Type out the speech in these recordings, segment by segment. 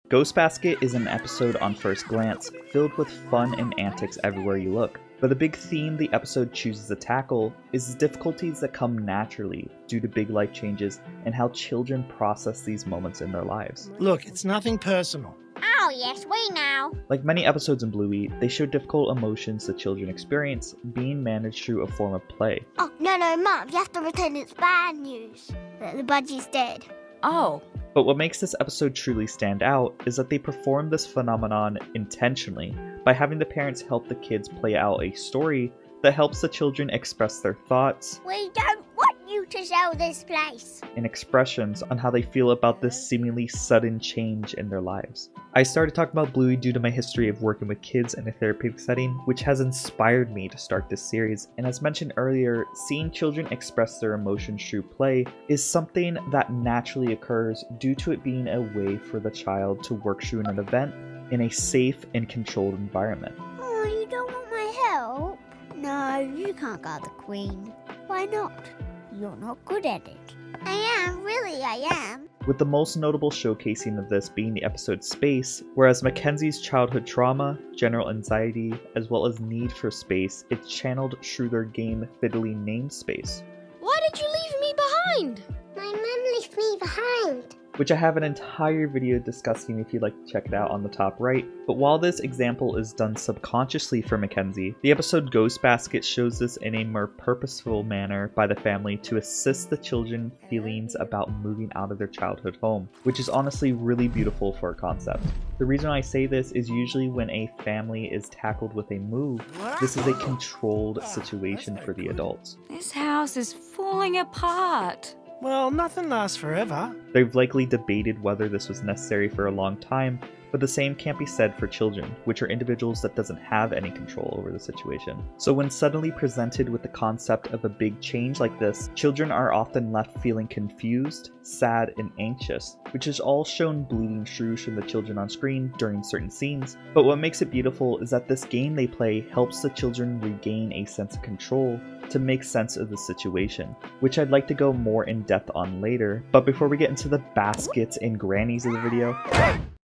Ghost Basket is an episode on first glance, filled with fun and antics everywhere you look. But the big theme the episode chooses to tackle is the difficulties that come naturally due to big life changes and how children process these moments in their lives. Look, it's nothing personal. Oh, yes, we know. Like many episodes in Bluey, they show difficult emotions that children experience being managed through a form of play. Oh, no, Mum, you have to pretend it's bad news. That the budgie's dead. Oh. But what makes this episode truly stand out is that they perform this phenomenon intentionally by having the parents help the kids play out a story that helps the children express their thoughts. We don't want you to sell this place. And expressions on how they feel about this seemingly sudden change in their lives. I started talking about Bluey due to my history of working with kids in a therapeutic setting, which has inspired me to start this series. And as mentioned earlier, seeing children express their emotions through play is something that naturally occurs due to it being a way for the child to work through an event in a safe and controlled environment. Oh, you don't want my help? No, you can't guard the Queen. Why not? You're not good at it. I am, really I am. With the most notable showcasing of this being the episode Space, whereas Mackenzie's childhood trauma, general anxiety, as well as need for space is channeled through their game fiddly named Space. Why did you leave me behind? My mum left me behind. Which I have an entire video discussing if you'd like to check it out on the top right. But while this example is done subconsciously for Mackenzie, the episode Ghost Basket shows this in a more purposeful manner by the family to assist the children's feelings about moving out of their childhood home, which is honestly really beautiful for a concept. The reason I say this is usually when a family is tackled with a move, this is a controlled situation for the adults. This house is falling apart. Well, nothing lasts forever. They've likely debated whether this was necessary for a long time, but the same can't be said for children, which are individuals that doesn't have any control over the situation. So when suddenly presented with the concept of a big change like this, children are often left feeling confused, sad, and anxious, which is all shown bleeding through from the children on screen during certain scenes. But what makes it beautiful is that this game they play helps the children regain a sense of control to make sense of the situation, which I'd like to go more in depth on later. But before we get into the baskets and grannies of the video,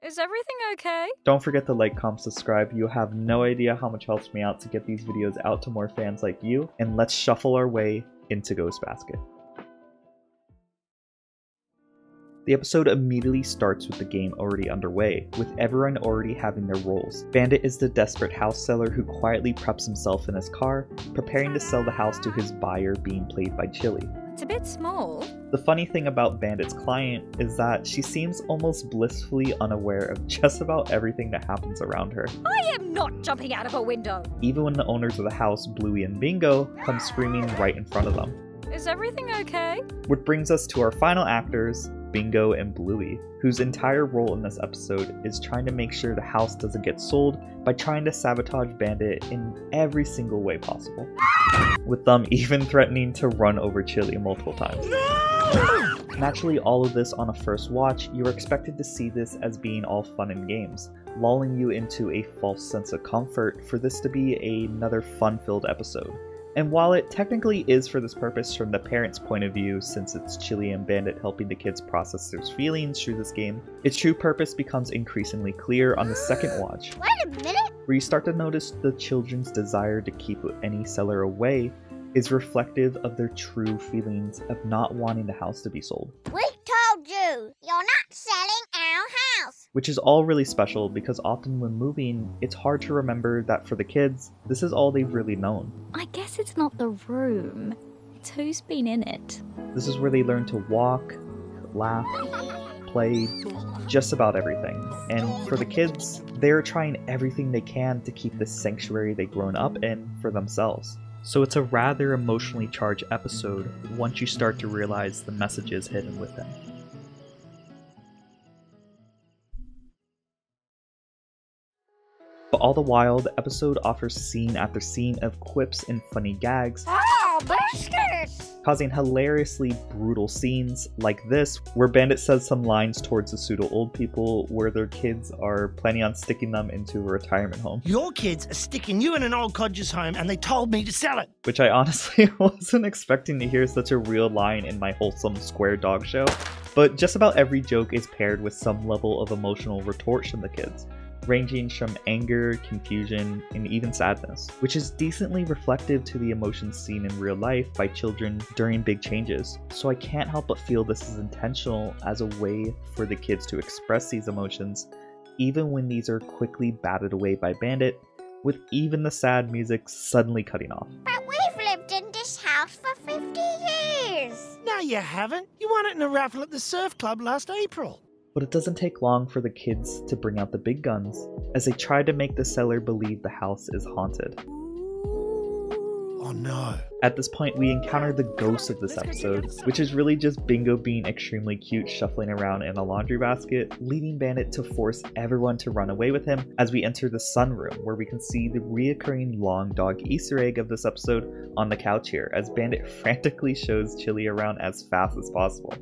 Is everything okay? don't forget to like, comment, subscribe. You have no idea how much helps me out to get these videos out to more fans like you. And let's shuffle our way into Ghost Basket. The episode immediately starts with the game already underway, with everyone already having their roles. Bandit is the desperate house seller who quietly preps himself in his car, preparing to sell the house to his buyer being played by Chili. It's a bit small. The funny thing about Bandit's client is that she seems almost blissfully unaware of just about everything that happens around her. I am not jumping out of a window. Even when the owners of the house, Bluey and Bingo, come screaming right in front of them. Is everything okay? Which brings us to our final actors, Bingo and Bluey, whose entire role in this episode is trying to make sure the house doesn't get sold by trying to sabotage Bandit in every single way possible. With them even threatening to run over Chili multiple times. Naturally, all of this on a first watch, you are expected to see this as being all fun and games, lulling you into a false sense of comfort for this to be another fun-filled episode. And while it technically is for this purpose from the parents' point of view, since it's Chili and Bandit helping the kids process their feelings through this game, its true purpose becomes increasingly clear on the second watch, Wait a minute. where you start to notice the children's desire to keep any seller away is reflective of their true feelings of not wanting the house to be sold. We told you. You're not selling our house. Which is all really special because often when moving, it's hard to remember that for the kids, this is all they've really known. I guess it's not the room. It's who's been in it. This is where they learn to walk, laugh, play, just about everything. And for the kids, they're trying everything they can to keep the sanctuary they've grown up in for themselves. So it's a rather emotionally charged episode once you start to realize the messages hidden within. But all the while, the episode offers scene after scene of quips and funny gags, Oh, biscuits. causing hilariously brutal scenes like this, where Bandit says some lines towards the pseudo old people where their kids are planning on sticking them into a retirement home. Your kids are sticking you in an old codger's home and they told me to sell it. Which I honestly wasn't expecting to hear such a real line in my wholesome square dog show. But just about every joke is paired with some level of emotional retort from the kids, ranging from anger, confusion, and even sadness, which is decently reflective to the emotions seen in real life by children during big changes. So I can't help but feel this is intentional as a way for the kids to express these emotions, even when these are quickly batted away by Bandit, with even the sad music suddenly cutting off. But we've lived in this house for 50 years. No, you haven't. You won it in a raffle at the surf club last April. But it doesn't take long for the kids to bring out the big guns, as they try to make the seller believe the house is haunted. Oh no. At this point, we encounter the ghost of this episode, which is really just Bingo being extremely cute shuffling around in a laundry basket, leading Bandit to force everyone to run away with him as we enter the sunroom, where we can see the reoccurring long dog Easter egg of this episode on the couch here, as Bandit frantically shows Chili around as fast as possible.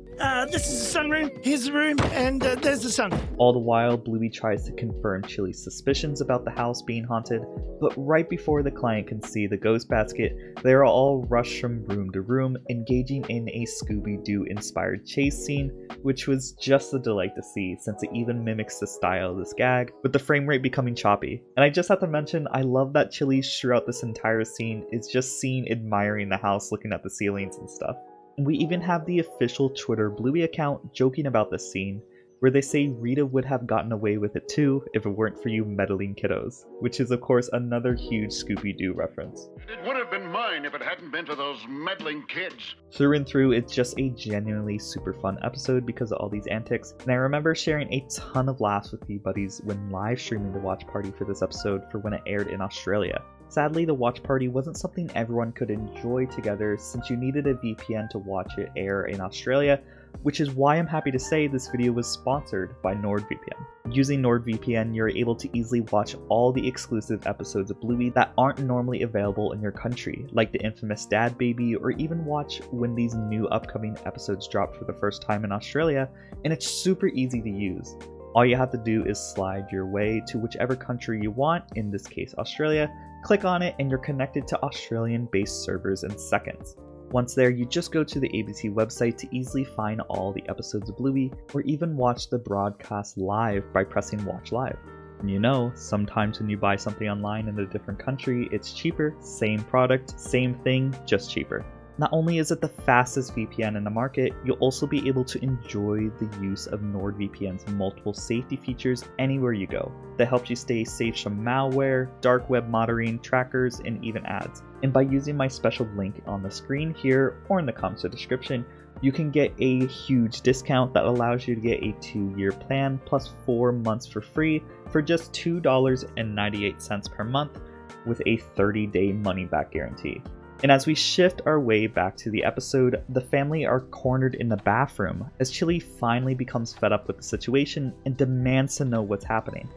This is the sunroom, here's the room, and there's the sun. All the while, Bluey tries to confirm Chili's suspicions about the house being haunted, but right before the client can see the ghost basket, they are all rushed from room to room, engaging in a Scooby-Doo inspired chase scene, which was just a delight to see since it even mimics the style of this gag, with the frame rate becoming choppy. And I just have to mention, I love that Chili throughout this entire scene is just seen admiring the house, looking at the ceilings and stuff. And we even have the official Twitter Bluey account joking about this scene, where they say Rita would have gotten away with it too if it weren't for you meddling kiddos, which is of course another huge Scooby-Doo reference. It would have been mine if it hadn't been for those meddling kids. Through and through, it's just a genuinely super fun episode because of all these antics, and I remember sharing a ton of laughs with you buddies when live streaming the watch party for this episode for when it aired in Australia. Sadly, the watch party wasn't something everyone could enjoy together since you needed a VPN to watch it air in Australia, which is why I'm happy to say this video was sponsored by NordVPN. Using NordVPN, you're able to easily watch all the exclusive episodes of Bluey that aren't normally available in your country, like the infamous Dad Baby, or even watch when these new upcoming episodes drop for the first time in Australia, and it's super easy to use. All you have to do is slide your way to whichever country you want, in this case Australia, click on it, and you're connected to Australian-based servers in seconds. Once there, you just go to the ABC website to easily find all the episodes of Bluey, or even watch the broadcast live by pressing Watch Live. And you know, sometimes when you buy something online in a different country, it's cheaper, same product, same thing, just cheaper. Not only is it the fastest VPN in the market, you'll also be able to enjoy the use of NordVPN's multiple safety features anywhere you go that helps you stay safe from malware, dark web monitoring, trackers, and even ads. And by using my special link on the screen here or in the comments description, you can get a huge discount that allows you to get a 2-year plan plus 4 months for free for just $2.98 per month with a 30-day money-back guarantee. And as we shift our way back to the episode, the family are cornered in the bathroom as Chili finally becomes fed up with the situation and demands to know what's happening.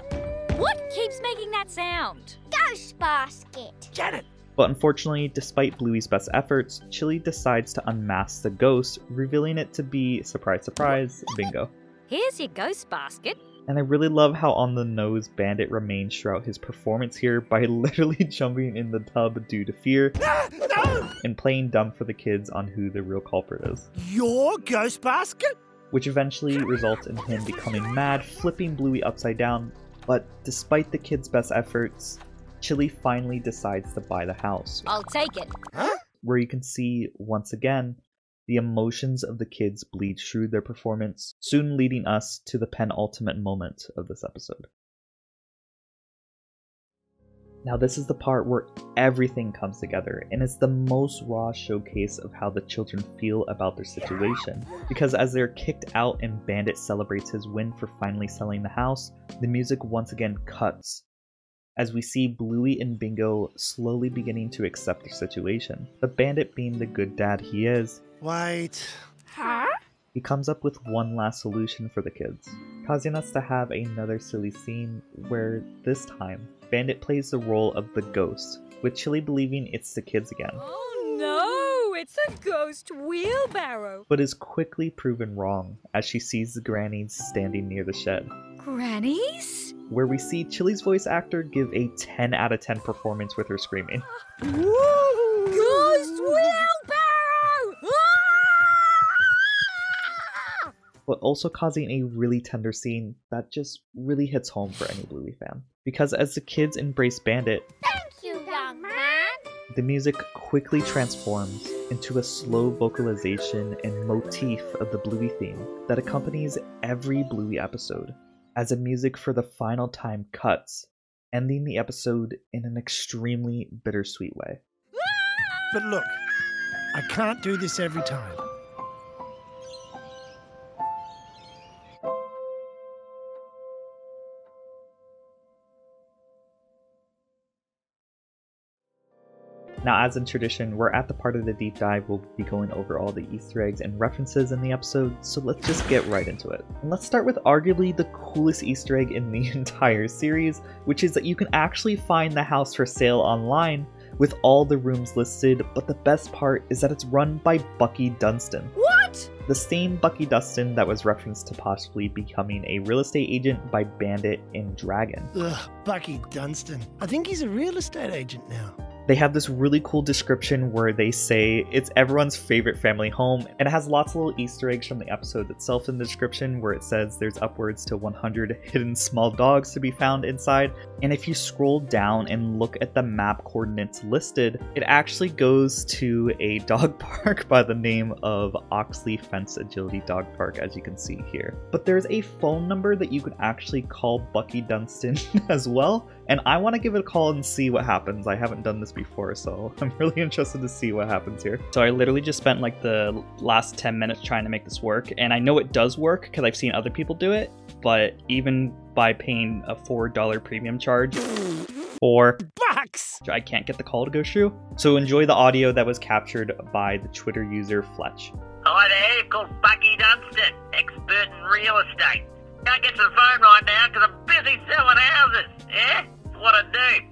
What keeps making that sound? Ghost basket. Get it! But unfortunately, despite Bluey's best efforts, Chili decides to unmask the ghost, revealing it to be, surprise surprise, Bingo. Here's your ghost basket. And I really love how on the nose Bandit remains throughout his performance here by literally jumping in the tub due to fear No! and playing dumb for the kids on who the real culprit is. Your ghost basket? Which eventually results in him becoming mad, flipping Bluey upside down, but despite the kids' best efforts, Chili finally decides to buy the house, I'll take it. where you can see, once again, the emotions of the kids bleed through their performance, soon leading us to the penultimate moment of this episode. Now this is the part where everything comes together, and it's the most raw showcase of how the children feel about their situation. Because as they're kicked out and Bandit celebrates his win for finally selling the house, the music once again cuts, as we see Bluey and Bingo slowly beginning to accept their situation. But Bandit, being the good dad he is, Wait. he comes up with one last solution for the kids, causing us to have another silly scene where, this time, Bandit plays the role of the ghost, with Chili believing it's the kids again, Oh no, it's a ghost wheelbarrow. but is quickly proven wrong as she sees the grannies standing near the shed, Grannies? where we see Chili's voice actor give a 10 out of 10 performance with her screaming. Woo! Ghost wheelbarrow! Ah! but also causing a really tender scene that just really hits home for any Bluey fan. Because as the kids embrace Bandit, Thank you, young man. the music quickly transforms into a slow vocalization and motif of the Bluey theme that accompanies every Bluey episode, as the music for the final time cuts, ending the episode in an extremely bittersweet way. But look, I can't do this every time. Now, as in tradition, we're at the part of the deep dive we'll be going over all the Easter eggs and references in the episode, so let's just get right into it. And let's start with arguably the coolest Easter egg in the entire series, which is that you can actually find the house for sale online with all the rooms listed, but the best part is that it's run by Bucky Dunstan. What? The same Bucky Dunstan that was referenced to possibly becoming a real estate agent by Bandit in Dragon. Ugh, Bucky Dunstan. I think he's a real estate agent now. They have this really cool description where they say it's everyone's favorite family home, and it has lots of little Easter eggs from the episode itself in the description where it says there's upwards to 100 hidden small dogs to be found inside. And if you scroll down and look at the map coordinates listed, it actually goes to a dog park by the name of Oxley Fence Agility Dog Park, as you can see here. But there's a phone number that you can actually call Bucky Dunstan as well, and I want to give it a call and see what happens. I haven't done this before, so I'm really interested to see what happens here. So I literally just spent like the last 10 minutes trying to make this work, and I know it does work because I've seen other people do it, but even by paying a $4 premium charge for Bucks! I can't get the call to go through. So enjoy the audio that was captured by the Twitter user Fletch. Hi there, called Bucky Dunstan, expert in real estate. Can't get to the phone right now because I'm busy selling houses, yeah? That's what I do.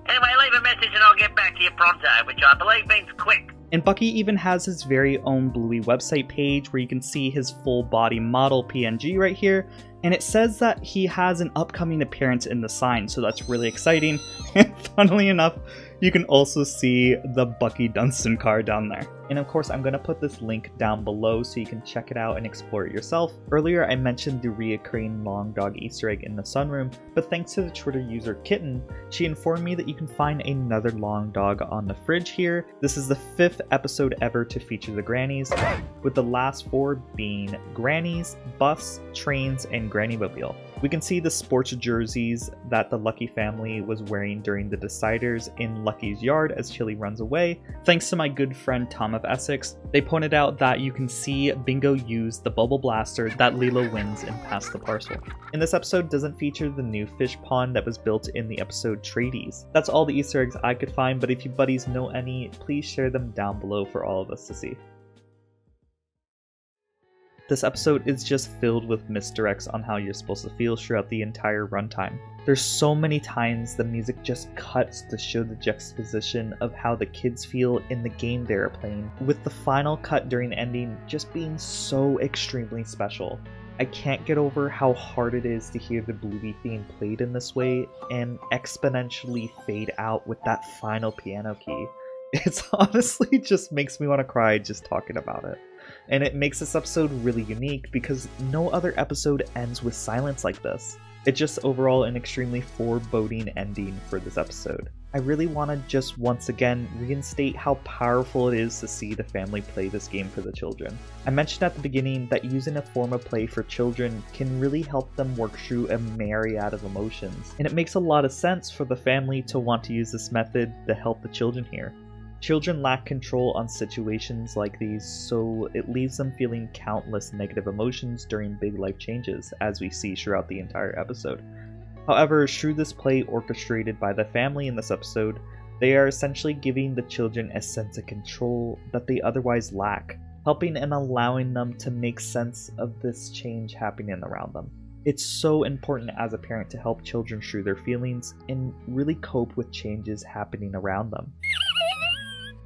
Anyway, leave a message and I'll get back to you pronto, which I believe means quick. And Bucky even has his very own Bluey website page where you can see his full body model PNG right here. And it says that he has an upcoming appearance in the sign, so that's really exciting. And funnily enough, you can also see the Bucky Dunstan car down there. And of course, I'm going to put this link down below so you can check it out and explore it yourself. Earlier, I mentioned the reoccurring long dog Easter egg in the sunroom, but thanks to the Twitter user Kitten, she informed me that you can find another long dog on the fridge here. This is the 5th episode ever to feature the grannies, with the last 4 being grannies, bus, trains, and Granny-mobile. We can see the sports jerseys that the Lucky family was wearing during the deciders in Lucky's yard as Chili runs away. Thanks to my good friend Tom of Essex, they pointed out that you can see Bingo use the bubble blaster that Lilo wins in Pass the Parcel. And this episode doesn't feature the new fish pond that was built in the episode Tradies. That's all the Easter eggs I could find, but if you buddies know any, please share them down below for all of us to see. This episode is just filled with misdirects on how you're supposed to feel throughout the entire runtime. There's so many times the music just cuts to show the juxtaposition of how the kids feel in the game they are playing, with the final cut during the ending just being so extremely special. I can't get over how hard it is to hear the Bluey theme played in this way and exponentially fade out with that final piano key. It's honestly just makes me want to cry just talking about it. And it makes this episode really unique because no other episode ends with silence like this. It's just overall an extremely foreboding ending for this episode. I really want to just once again reinstate how powerful it is to see the family play this game for the children. I mentioned at the beginning that using a form of play for children can really help them work through a myriad of emotions, and it makes a lot of sense for the family to want to use this method to help the children here. Children lack control on situations like these, so it leaves them feeling countless negative emotions during big life changes, as we see throughout the entire episode. However, through this play orchestrated by the family in this episode, they are essentially giving the children a sense of control that they otherwise lack, helping and allowing them to make sense of this change happening around them. It's so important as a parent to help children through their feelings and really cope with changes happening around them.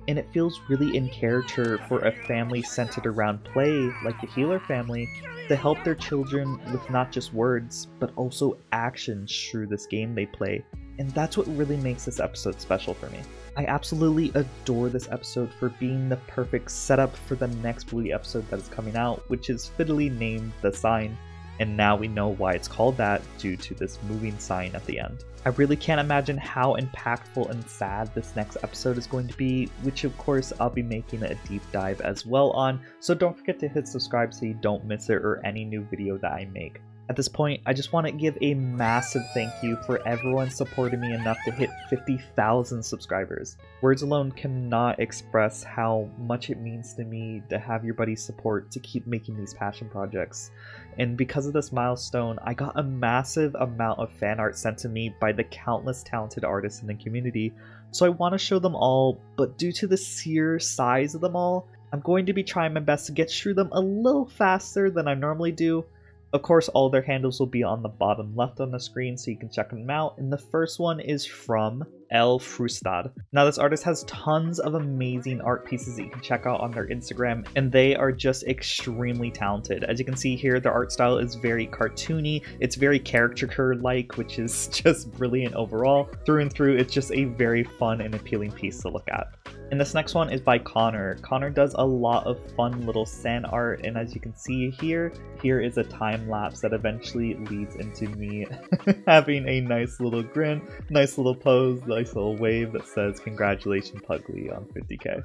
And it feels really in character for a family centered around play, like the Healer family, to help their children with not just words, but also actions through this game they play. and that's what really makes this episode special for me. I absolutely adore this episode for being the perfect setup for the next Bluey episode that is coming out, which is fittily named The Sign, and now we know why it's called that due to this moving sign at the end. I really can't imagine how impactful and sad this next episode is going to be, which of course I'll be making a deep dive as well on, so don't forget to hit subscribe so you don't miss it or any new video that I make. At this point, I just want to give a massive thank you for everyone supporting me enough to hit 50,000 subscribers. Words alone cannot express how much it means to me to have your buddy's support to keep making these passion projects. And because of this milestone, I got a massive amount of fan art sent to me by the countless talented artists in the community, so I want to show them all, but due to the sheer size of them all, I'm going to be trying my best to get through them a little faster than I normally do. Of course, all their handles will be on the bottom left on the screen so you can check them out, and the first one is from El Frustad. Now this artist has tons of amazing art pieces that you can check out on their Instagram, and they are just extremely talented. As you can see here, their art style is very cartoony, it's very caricature-like, which is just brilliant overall. Through and through, it's just a very fun and appealing piece to look at. And this next one is by Connor. Connor does a lot of fun little sand art, and as you can see here is a time lapse that eventually leads into me having a nice little grin, nice little pose, nice little wave that says congratulations Pugly on 50k.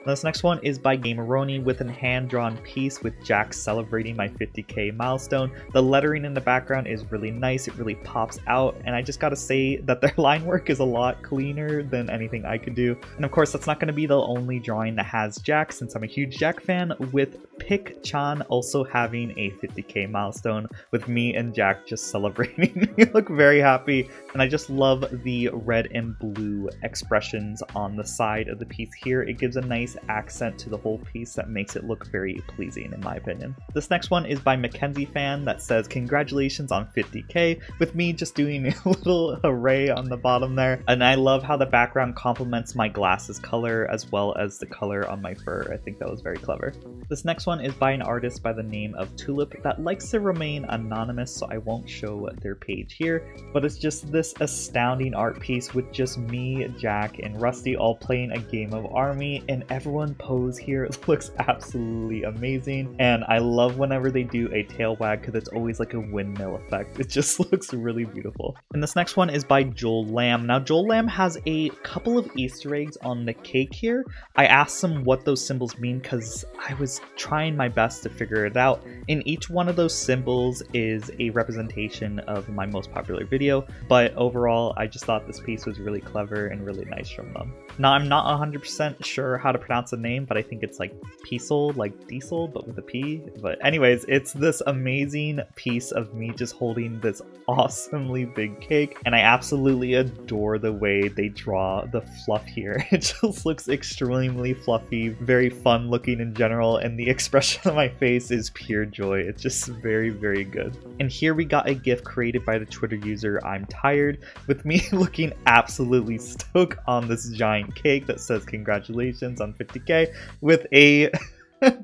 This next one is by Gameroni with a hand-drawn piece with Jack celebrating my 50k milestone. The lettering in the background is really nice, it really pops out, and I just gotta say that their line work is a lot cleaner than anything I could do. And of course, that's not gonna be the only drawing that has Jack, since I'm a huge Jack fan, with Pick-chan also having a 50k milestone, with me and Jack just celebrating. We look very happy, and I just love the red and blue expressions on the side of the piece here. It gives a nice accent to the whole piece that makes it look very pleasing in my opinion. This next one is by Mackenzie Fan that says congratulations on 50k, with me just doing a little hooray on the bottom there, and I love how the background complements my glasses color as well as the color on my fur. I think that was very clever. This next one is by an artist by the name of Tulip that likes to remain anonymous, so I won't show their page here, but it's just this astounding art piece with just me, Jack, and Rusty all playing a game of Army, and everyone pose here looks absolutely amazing, and I love whenever they do a tail wag because it's always like a windmill effect. It just looks really beautiful. And this next one is by Joel Lamb. Now Joel Lamb has a couple of Easter eggs on the cake here. I asked him what those symbols mean because I was trying my best to figure it out, and each one of those symbols is a representation of my most popular video, but overall I just thought this piece was really clever and really nice from them. Now I'm not 100% sure how to pronounce the name, but I think it's like Piesel, like diesel, but with a P. But anyways, it's this amazing piece of me just holding this awesomely big cake, and I absolutely adore the way they draw the fluff here. It just looks extremely fluffy, very fun looking in general, and the expression on my face is pure joy. It's just very, very good. And here we got a GIF created by the Twitter user I'm Tired, with me looking absolutely stoked on this giant cake that says congratulations on 50k, with a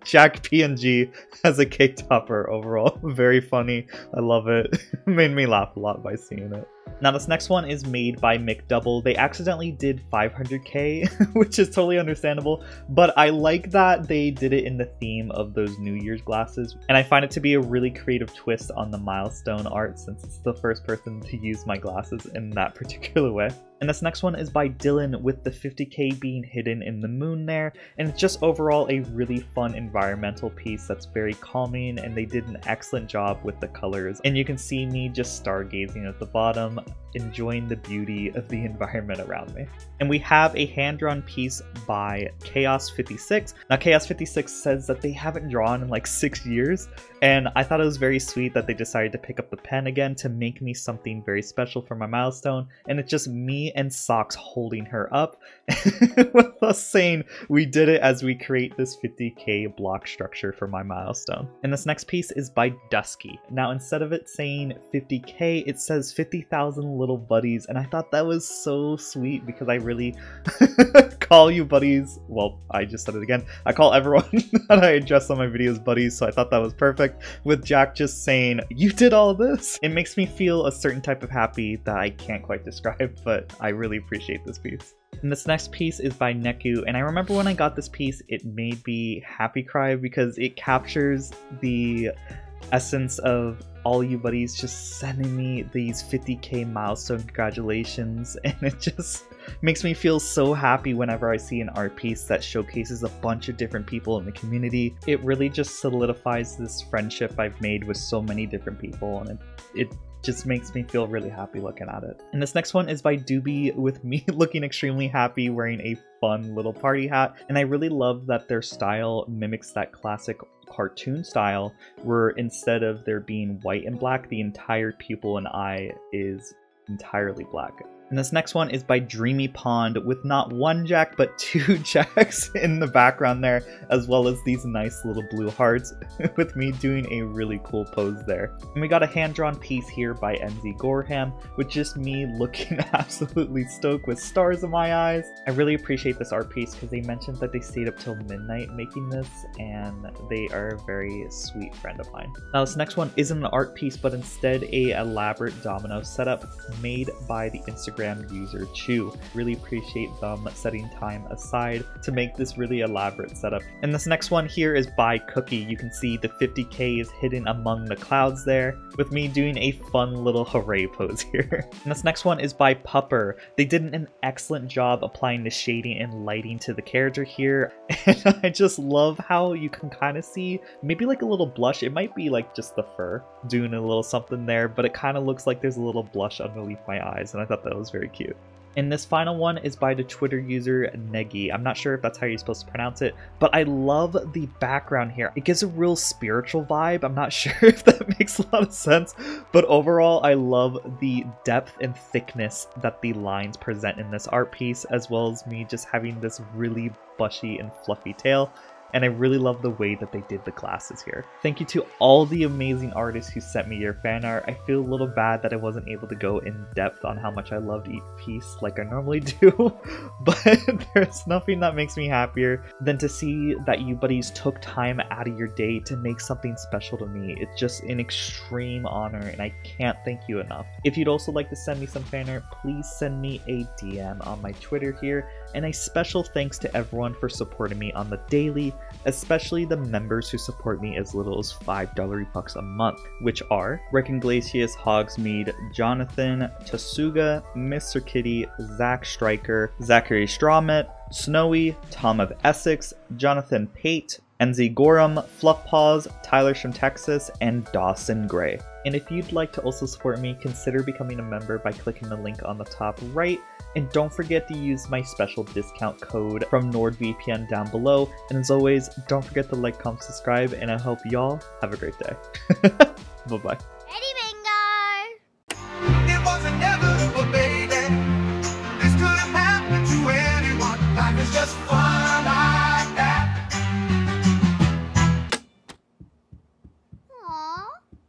Jack PNG as a cake topper. Overall very funny. I love it. Made me laugh a lot by seeing it. Now this next one is made by McDouble. They accidentally did 500k, which is totally understandable, but I like that they did it in the theme of those New Year's glasses, and I find it to be a really creative twist on the milestone art since it's the first person to use my glasses in that particular way. And this next one is by Dylan, with the 50k being hidden in the moon there, and it's just overall a really fun environmental piece that's very calming, and they did an excellent job with the colors, and you can see me just stargazing at the bottom, enjoying the beauty of the environment around me. And we have a hand-drawn piece by Chaos56. Now Chaos56 says that they haven't drawn in like 6 years, and I thought it was very sweet that they decided to pick up the pen again to make me something very special for my milestone, and it's just me and Socks holding her up with us saying we did it as we create this 50k block structure for my milestone. And this next piece is by Dusky. Now instead of it saying 50k, it says 50,000 little buddies, and I thought that was so sweet because I really call you buddies. Well, I just said it again. I call everyone that I address on my videos buddies, so I thought that was perfect. With Jack just saying, "You did all this," it makes me feel a certain type of happy that I can't quite describe, but I really appreciate this piece. And this next piece is by Neku, and I remember when I got this piece, it made me happy cry because it captures the essence of all you buddies just sending me these 50k milestone congratulations, and it just makes me feel so happy whenever I see an art piece that showcases a bunch of different people in the community. It really just solidifies this friendship I've made with so many different people, and it just makes me feel really happy looking at it. And this next one is by Doobie, with me looking extremely happy wearing a fun little party hat. And I really love that their style mimics that classic cartoon style, where instead of there being white and black, the entire pupil and eye is entirely black. And this next one is by Dreamy Pond, with not one Jack but two Jacks in the background there, as well as these nice little blue hearts with me doing a really cool pose there. And we got a hand-drawn piece here by NZ Gorham, with just me looking absolutely stoked with stars in my eyes. I really appreciate this art piece because they mentioned that they stayed up till midnight making this, and they are a very sweet friend of mine. Now this next one isn't an art piece, but instead a elaborate domino setup made by the Instagram user Chew. Really appreciate them setting time aside to make this really elaborate setup. And this next one here is by Cookie. You can see the 50k is hidden among the clouds there, with me doing a fun little hooray pose here. And this next one is by Pupper. They did an excellent job applying the shading and lighting to the character here, and I just love how you can kind of see maybe like a little blush. It might be like just the fur doing a little something there, but it kind of looks like there's a little blush underneath my eyes, and I thought that was very cute. And this final one is by the Twitter user Negi. I'm not sure if that's how you're supposed to pronounce it, but I love the background here. It gives a real spiritual vibe. I'm not sure if that makes a lot of sense, but overall I love the depth and thickness that the lines present in this art piece, as well as me just having this really bushy and fluffy tail. And I really love the way that they did the glasses here. Thank you to all the amazing artists who sent me your fan art. I feel a little bad that I wasn't able to go in depth on how much I loved each piece like I normally do, but there's nothing that makes me happier than to see that you buddies took time out of your day to make something special to me. It's just an extreme honor, and I can't thank you enough. If you'd also like to send me some fan art, please send me a DM on my Twitter here, and a special thanks to everyone for supporting me on the daily, especially the members who support me as little as $5 a month, which are Rick Iglesias, Hogsmeade, Jonathan, Tasuga, Mr. Kitty, Zach Stryker, Zachary Strawmet, Snowy, Tom of Essex, Jonathan Pate, NZ Gorham, Fluffpaws, Tyler from Texas, and Dawson Gray. And if you'd like to also support me, consider becoming a member by clicking the link on the top right. And don't forget to use my special discount code from NordVPN down below. And as always, don't forget to like, comment, subscribe, and I hope y'all have a great day. Bye-bye.